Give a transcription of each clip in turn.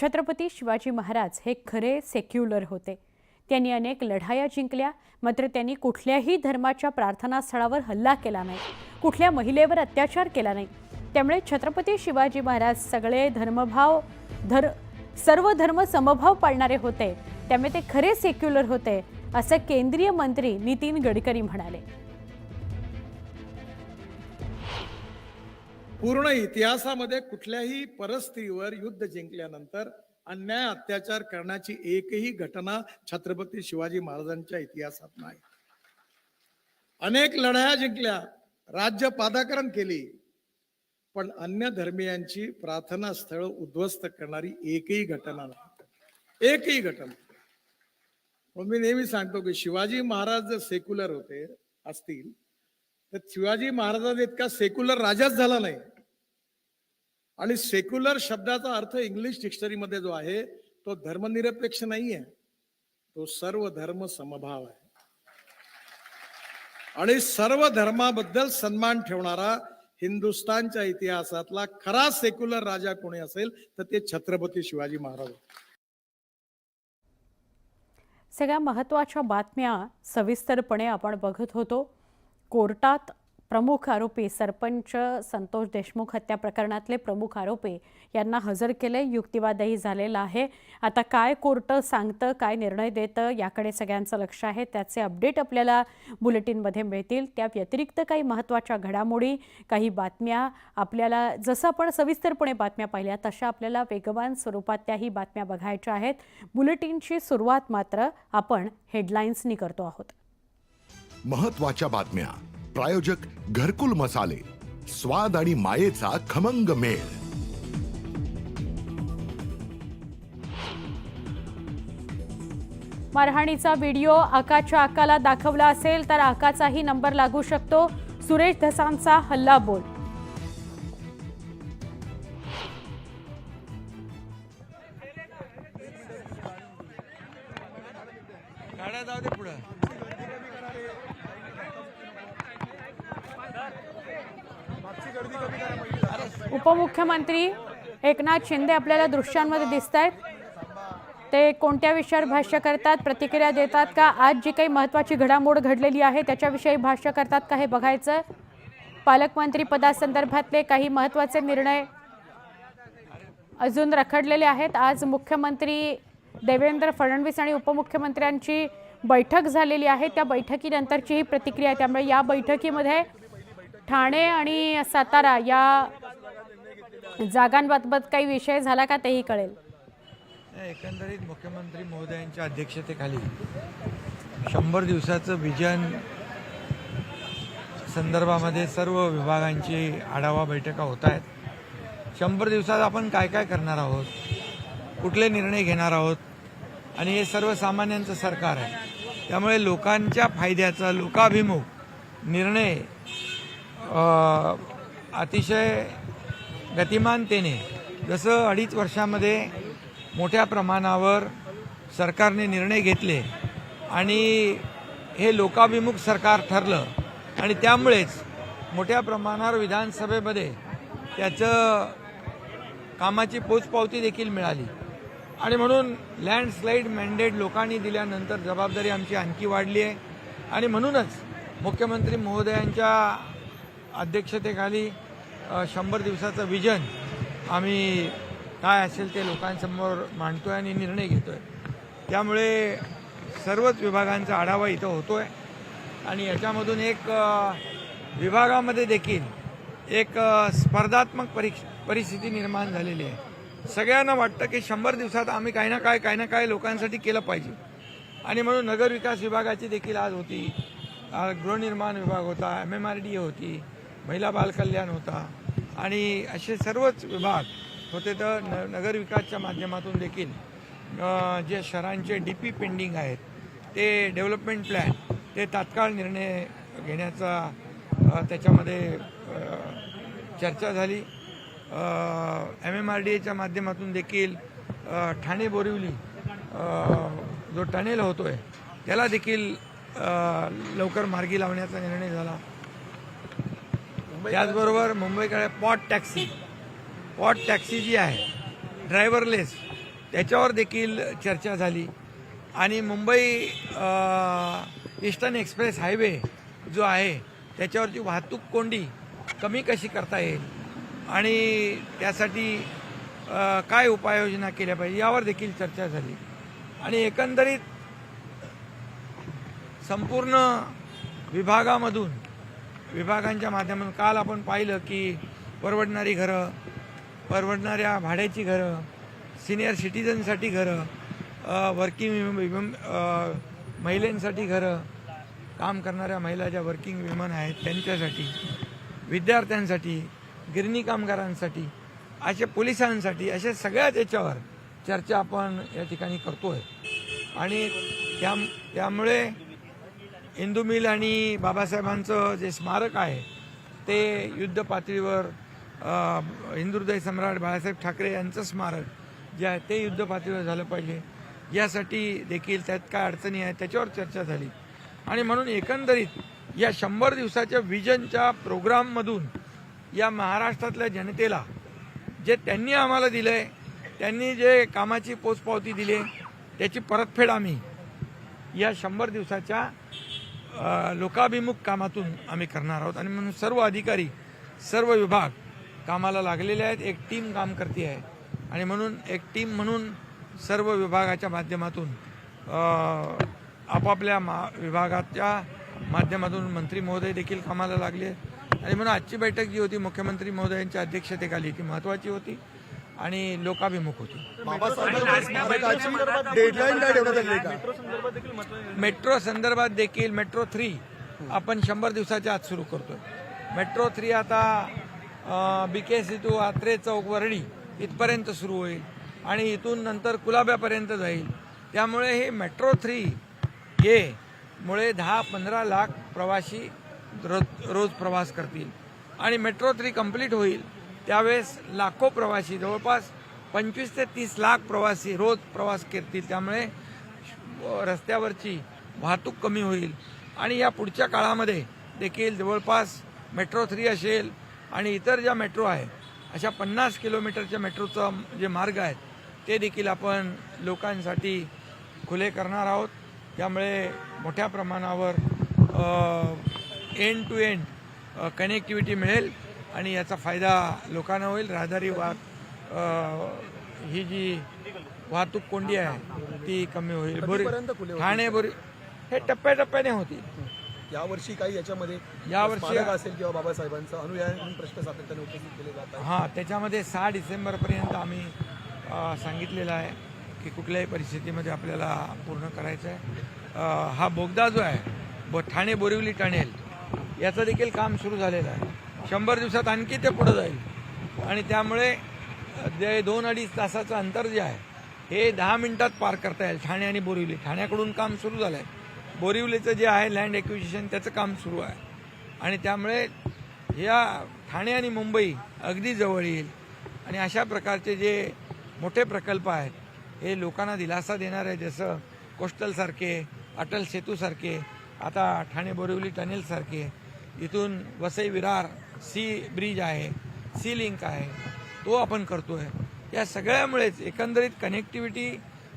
छत्रपती शिवाजी महाराज हे खरे सेक्युलर होते। त्यांनी अनेक लढाया जिंकल्या, मात्र त्यांनी कुठल्याही धर्माच्या प्रार्थनास्थळावर हल्ला केला नाही, कुठल्या महिलेवर अत्याचार केला नाही। त्यामुळे छत्रपती शिवाजी महाराज सर्व धर्म समभाव पाळणारे होते, त्यामुळे ते खरे सेक्युलर होते, असं केंद्रीय मंत्री नितीन गडकरी म्हणाले। पूर्ण इतिहासामध्ये कुठल्याही परस्त्रीवर युद्ध जिंकल्यानंतर अन्याय अत्याचार करण्याची एकही घटना छत्रपती शिवाजी महाराजांच्या इतिहासात नाही। अनेक लढाया जिंकल्या, राज्य पादाकरण केली, पण अन्य धर्मीयांची प्रार्थना स्थळ उद्ध्वस्त करणारी एकही घटना नाही, एकही घटना। मी नेहमी सांगतो की शिवाजी महाराज जर सेक्युलर होते असतील तर शिवाजी महाराजांचा इतका सेक्युलर राजाच झाला नाही। आणि सेक्युलर शब्दाचा अर्थ इंग्लिश डिक्शनरीमध्ये जो आहे तो धर्मनिरपेक्ष नाही आहे, तो सर्व धर्म समभाव आहे। आणि सर्व धर्माबद्दल सन्मान ठेवणारा हिंदुस्थानच्या इतिहासातला खरा सेक्युलर राजा कोणी असेल तर ते छत्रपती शिवाजी महाराज। सगळ्या महत्त्वाच्या बातम्या सविस्तरपणे आपण बघत होतो। कोर्टात प्रमुख आरोपी सरपंच संतोष देशमुख हत्या प्रकरणातले प्रमुख आरोपी यांना हजर केले, युक्तिवादही झालेला आहे। आता काय कोर्ट सांगतं, काय निर्णय देतं, याकडे सगळ्यांचं लक्ष आहे। त्याचे अपडेट आपल्याला बुलेटिनमध्ये मिळतील। त्या व्यतिरिक्त काही महत्त्वाच्या घडामोडी, काही बातम्या आपल्याला जसं आपण सविस्तरपणे बातम्या पाहिल्या तशा आपल्याला वेगवान स्वरूपात त्याही बातम्या बघायच्या आहेत। बुलेटिनची सुरुवात मात्र आपण हेडलाईन्सनी करतो आहोत। महत्त्वाच्या बातम्या, प्रायोजक घरकुल मसाले, स्वाद आणि मायेचा खमंग मेळ। मारहाणीचा व्हिडिओ आकाच्या आकाला दाखवला असेल तर आकाचाही नंबर लागू शकतो, सुरेश धसांचा हल्ला बोल। गाड्या जाऊ दे पुढे। उपमुख्यमंत्री एकनाथ शिंदे आपल्याला दृश्यांमध्ये दिसतायत। ते कोणत्या विषयावर भाष्य करतात, प्रतिक्रिया देतात का, आज जी काही महत्त्वाची घडामोड घडलेली आहे त्याच्याविषयी भाष्य करतात का, हे बघायचं। पालकमंत्री पदासंदर्भातले काही महत्त्वाचे निर्णय अजून रखडलेले आहेत। आज मुख्यमंत्री देवेंद्र फडणवीस आणि उपमुख्यमंत्र्यांची बैठक झालेली आहे, त्या बैठकीनंतरची ही प्रतिक्रिया आहे। त्यामुळे या बैठकीमध्ये ठाणे आणि सातारा या जागांबाबत काही विषय झाला का तेही कळेल। एकंदरीत मुख्यमंत्री महोदयांच्या अध्यक्षतेखाली 100 दिवसाचं विजन संदर्भामध्ये सर्व विभागांची आढावा बैठका होत आहेत। 100 दिवसात आपण काय काय करणार आहोत, कुठले निर्णय घेणार आहोत, आणि हे सर्वसामान्यांचं सरकार आहे, त्यामुळे लोकांच्या फायद्याचा लोकाभिमुख निर्णय अतिशय गतिमानतेने, जसं 2.5 वर्षामध्ये मोठ्या प्रमाणावर सरकारने निर्णय घेतले आणि हे लोकाभिमुख सरकार ठरलं, आणि त्यामुळेच मोठ्या प्रमाणावर विधानसभेमध्ये त्याचं कामाची पोचपावती देखील मिळाली। आणि म्हणून लँडस्लाईड मॅन्डेट लोकांनी दिल्यानंतर जबाबदारी आमची आणखी वाढली आहे, आणि म्हणूनच मुख्यमंत्री महोदयांच्या अध्यक्षतेखाली 100 दिवसाचं विजन आम्ही काय असेल ते लोकांसमोर मांडतोय आणि निर्णय घेतोय। त्यामुळे सर्वच विभागांचा आढावा इथं होतोय, आणि याच्यामधून एक विभागामध्ये देखील एक स्पर्धात्मक परिस्थिती निर्माण झालेली आहे। सगळ्यांना वाटतं की 100 दिवसात आम्ही काही ना काय लोकांसाठी केलं पाहिजे, आणि म्हणून नगरविकास विभागाची देखील आज होती, गृहनिर्माण विभाग होता, MMRDA होती, महिला बालकल्याण होता, आणि असे सर्वच विभाग होते। तर नगरविकासच्या माध्यमातून देखील जे शहरांचे DP पेंडिंग आहेत ते डेव्हलपमेंट प्लॅन ते तात्काळ निर्णय घेण्याचा त्याच्यामध्ये चर्चा झाली। MMRDAच्या माध्यमातून देखील ठाणे बोरिवली जो टनेल होतोय त्याला देखील लवकर मार्गी लावण्याचा निर्णय झाला। त्याचबरोबर मुंबईकडे पॉट टॅक्सी जी आहे ड्रायव्हरलेस त्याच्यावर देखील चर्चा झाली. आणि मुंबई ईस्टर्न एक्सप्रेस हायवे जो आहे त्याच्यावरची वाहतूक कोंडी कमी कशी करता येईल आणि त्यासाठी काय उपाययोजना केल्या पाहिजे यावर देखील चर्चा झाली. आणि एकंदरीत संपूर्ण विभागांच्या माध्यमातून काल आपण पाहिलं की परवडणारी घरं, परवडणाऱ्या भाड्याची घरं, सिनियर सिटीजनसाठी घरं, वर्किंग महिलांसाठी घरं, काम करणाऱ्या महिला ज्या वर्किंग विमन आहेत त्यांच्यासाठी, विद्यार्थ्यांसाठी, गिरणी कामगारांसाठी, अशा पोलिसांसाठी, अशा सगळ्याच याच्यावर चर्चा आपण या ठिकाणी करतोय. आणि त्यामुळे इंदू मिल आणि बाबासाहेबांचं जे स्मारक आहे ते युद्ध पातळीवर, हिंदुहृदय सम्राट बाळासाहेब ठाकरे यांचं स्मारक जे आहे ते युद्ध पातळीवर झालं पाहिजे, यासाठी देखील त्यात काय अडचणी आहेत त्याच्यावर चर्चा झाली. आणि म्हणून एकंदरीत या 100 दिवसाच्या विजनच्या प्रोग्राममधून या महाराष्ट्रातल्या जनतेला जे त्यांनी आम्हाला दिलंय, त्यांनी जे कामाची पोचपावती दिली त्याची परतफेड आम्ही या 100 दिवसाच्या लोकाभिमुख कामातून आम्ही करणार आहोत. आणि म्हणून सर्व अधिकारी, सर्व विभाग कामाला लागलेले आहेत. एक टीम काम करते आहे आणि म्हणून एक टीम म्हणून सर्व विभागाच्या माध्यमातून आपापल्या विभागाच्या माध्यमातून मंत्री महोदय देखील कामाला लागले. आणि म्हणून आजची बैठक जी होती मुख्यमंत्री महोदयांच्या अध्यक्षतेखाली ती महत्त्वाची होती आणि लोकाभिमुख होती. मेट्रो संदर्भात देखील मेट्रो 3 आपण 100 दिवसाच्या आत सुरू करतोय. मेट्रो 3 आता BK सेतू, आत्रे चौक, वरळी इथपर्यंत सुरू होईल आणि इथून नंतर कुलाब्यापर्यंत जाईल. त्यामुळे हे मेट्रो 3 हे मुळे 10-15 लाख प्रवासी रोज प्रवास करतील. आणि मेट्रो 3 कंप्लीट होईल त्यावेळेस लाखो प्रवासी, जवळपास 25 ते 30 लाख प्रवासी रोज प्रवास करतील. त्यामुळे रस्त्यावरची वाहतूक कमी होईल. आणि या पुढच्या काळामध्ये देखील जवळपास मेट्रो 3 असेल आणि इतर ज्या मेट्रो आहे अशा 50 किलोमीटरच्या मेट्रोचा जे मार्ग आहेत ते देखील आपण लोकांसाठी खुले करणार आहोत. त्यामुळे मोठ्या प्रमाणावर एंड टू एंड कनेक्टिव्हिटी मिळेल आणि याचा फायदा लोकांना होईल. रहदारी ही जी वाहतूक कोंडी आहे ती कमी होईल. ठाणे हे टप्प्याटप्प्याने होतील. यावर्षी काही याच्यामध्ये यावर्षी असेल किंवा बाबासाहेबांचा अनुयायी म्हणून प्रश्न सातत्याने उपस्थित केले जातात. हां, त्याच्यामध्ये 6 डिसेंबरपर्यंत आम्ही सांगितलेलं आहे की कुठल्याही परिस्थितीमध्ये आपल्याला पूर्ण करायचं आहे. हा बोगदा जो आहे ठाणे बोरिवली टनेल याचं देखील काम सुरू झालेलं आहे. 100 दिवसात आणखी ते पुढं जाईल. आणि त्यामुळे जे 2-2.5 तासाचं अंतर जे आहे हे 10 मिनिटात पार करता येईल. ठाणे आणि बोरिवली, ठाण्याकडून काम सुरू झालं आहे. बोरिवलीचं जे आहे लँड एक्विजिशन त्याचं काम सुरू आहे. आणि त्यामुळे या ठाणे आणि मुंबई अगदी जवळ येईल. आणि अशा प्रकारचे जे मोठे प्रकल्प आहेत हे लोकांना दिलासा देणार आहे. जसं कोस्टलसारखे, अटल सेतूसारखे, आता ठाणे बोरिवली टनेलसारखे, इथून वसई विरार सी ब्रिज आहे, सी लिंक आहे, तो आपण करतोय. या सगळ्यामुळेच एकंदरीत कनेक्टिव्हिटी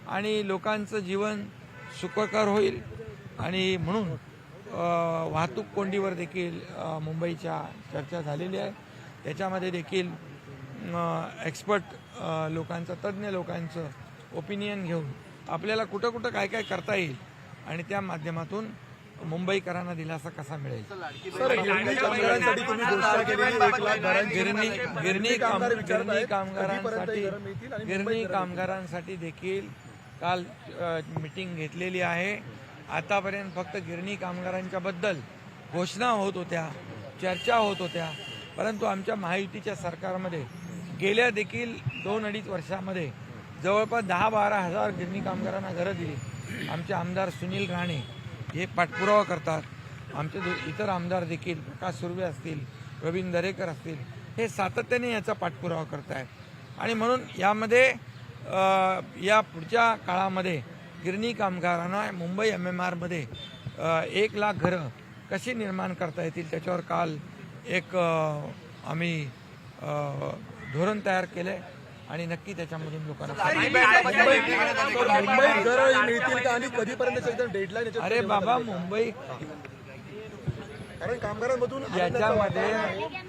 आणि लोकांचं जीवन सुखकर होईल. आणि म्हणून वाहतूक कोंडीवर देखील मुंबईच्या चर्चा झालेली आहे. त्याच्यामध्ये देखील एक्सपर्ट लोकांचं, तज्ज्ञ लोकांचं ओपिनियन घेऊन आपल्याला कुठं कुठं काय काय करता येईल आणि त्या माध्यमातून मुंबईकरांना दिलासा कसा मिळेल. गिरणी कामगारांसाठी देखील काल मीटिंग घेतलेली आहे. आतापर्यंत फक्त गिरणी कामगारांच्या बद्दल घोषणा होत होत्या, चर्चा होत होत्या. परंतु आमच्या महायुतीच्या सरकारमध्ये गेल्या देखील 2-2.5 वर्षामध्ये जवळपास 10-12 हजार गिरणी कामगारांना घरं दिली. आमचे आमदार सुनील राणे हे पाठपुरावा करतात. आमचे इतर आमदार देखील प्रकाश सुर्वे असतील, प्रवीण दरेकर असतील, हे सातत्याने याचा पाठपुरावा करत आहेत. आणि म्हणून यामध्ये या पुढच्या काळामध्ये गिरणी कामगारांना मुंबई MMRमध्ये 1 लाख घरं कशी निर्माण करता येतील त्याच्यावर काल एक आम्ही धोरण तयार केलं आहे. आणि नक्की त्याच्यामधून लोकांना मुंबईत घर मिळतील का आणि कधीपर्यंत एकदम डेडलाईन अरे बाबा मुंबई कारण कामगारांमधून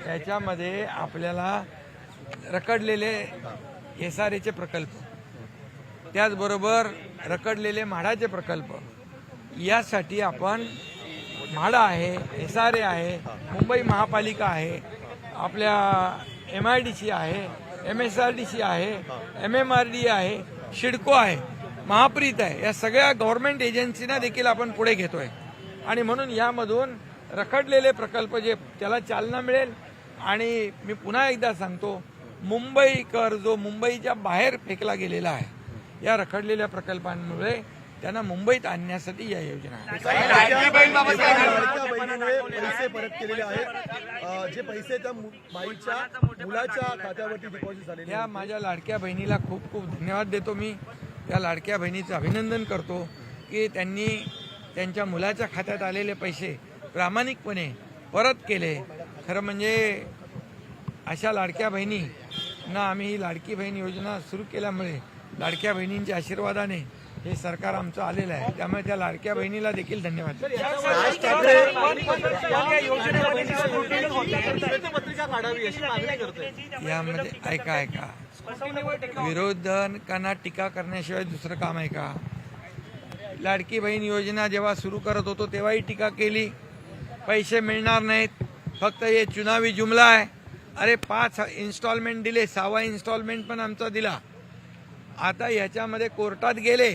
याच्यामध्ये आपल्याला रखडलेले SRA प्रकल्प, त्याचबरोबर रखडलेले म्हाडाचे प्रकल्प, यासाठी आपण म्हाडा आहे, SRA आहे, मुंबई महापालिका आहे, आपल्या MIDC आहे, MSRDC आहे, MMRD आहे, शिडको आहे, महाप्रीत आहे, या सगळ्या गव्हर्नमेंट एजन्सीना देखील आपण पुढे घेतोय. आणि म्हणून यामधून रखडलेले प्रकल्प जे त्याला चालना मिळेल. आणि मी पुन्हा एकदा सांगतो, मुंबईकर जो मुंबईच्या बाहेर फेकला गेलेला आहे, या रखडलेल्या प्रकल्पांमुळे त्यांना मुंबईत आणण्यासाठी या योजना आहेत. पैसे परत केलेले आहेत, जे पैसे त्या माईच्या मुलाच्या खात्यावरती डिपॉझिट झालेले. या माझ्या लाडक्या बहिणीला खूप खूप धन्यवाद देतो. मी या लाडक्या बहिणीचं अभिनंदन करतो की त्यांनी त्यांच्या मुलाच्या खात्यात आलेले पैसे प्रामाणिकपणे परत केले. खरं म्हणजे अशा लाडक्या बहिणींना आम्ही ही लाडकी बहीण योजना सुरू केल्यामुळे लाडक्या बहिणींच्या आशीर्वादाने हे सरकार आमचं आलेलं आहे. त्यामुळे त्या लाडक्या बहिणीला देखील धन्यवाद. यामध्ये ऐका विरोधकांना टीका करण्याशिवाय दुसरं काम आहे का? लाडकी बहीण योजना जेव्हा सुरू करत होतो तेव्हाही टीका केली, पैसे मिळणार नाहीत, फक्त हे चुनावी जुमला आहे. अरे 5 इन्स्टॉलमेंट दिले, 6वा इन्स्टॉलमेंट पण आमचा दिला. आता याच्यामध्ये कोर्टात गेले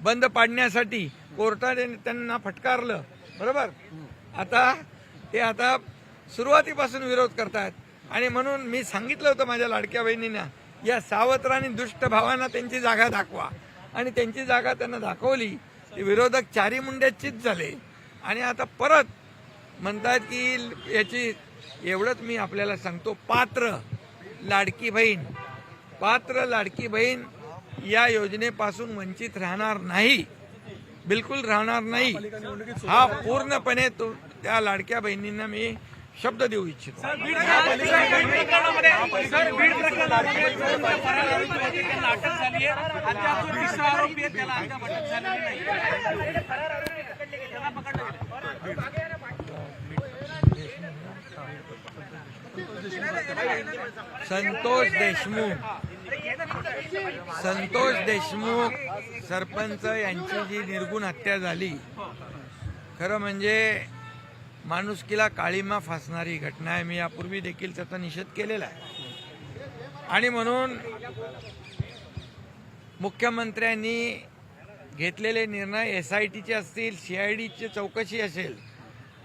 बंद पाडण्यासाठी, कोर्टाने त्यांना फटकारलं, बरोबर. आता सुरुवातीपासून विरोध करतात. आणि म्हणून मी सांगितलं होतं माझ्या लाडक्या बहिणींना, या सावत्र आणि दुष्ट भावांना त्यांची जागा दाखवा. आणि त्यांची जागा त्यांना दाखवली. ते विरोधक चारी मुंड्याचीच झाले. आणि आता परत म्हणतात की याची, एवढंच मी आपल्याला सांगतो, पात्र लाडकी बहीण या योजनेपासून वंचित राहणार नाही, बिलकुल राहणार नाही. हा पूर्णपणे त्या लाडक्या बहिणींना मी शब्द देऊ इच्छितो. संतोष देशमुख सरपंच यांची जी निर्गुण हत्या झाली, खरं म्हणजे माणुसकीला काळीमा फासणारी घटना आहे. मी यापूर्वी देखील त्याचा निषेध केलेला आहे. आणि म्हणून मुख्यमंत्र्यांनी घेतलेले निर्णय SITचे असतील, CIDची चौकशी असेल,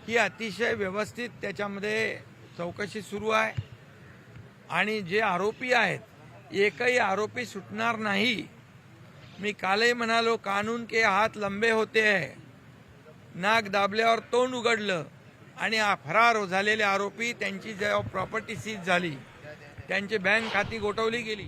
ही अतिशय व्यवस्थित त्याच्यामध्ये चौकशी सुरू आहे. आणि जे आरोपी आहेत, एकही आरोपी सुटणार नाही. मी कालही म्हणालो, कानून के हात लंबे होते है. नाक दाबल्यावर तोंड उघडलं आणि फरार झालेले आरोपी, त्यांची जेव्हा प्रॉपर्टी सीज झाली, त्यांची बँक खाती गोठवली गेली.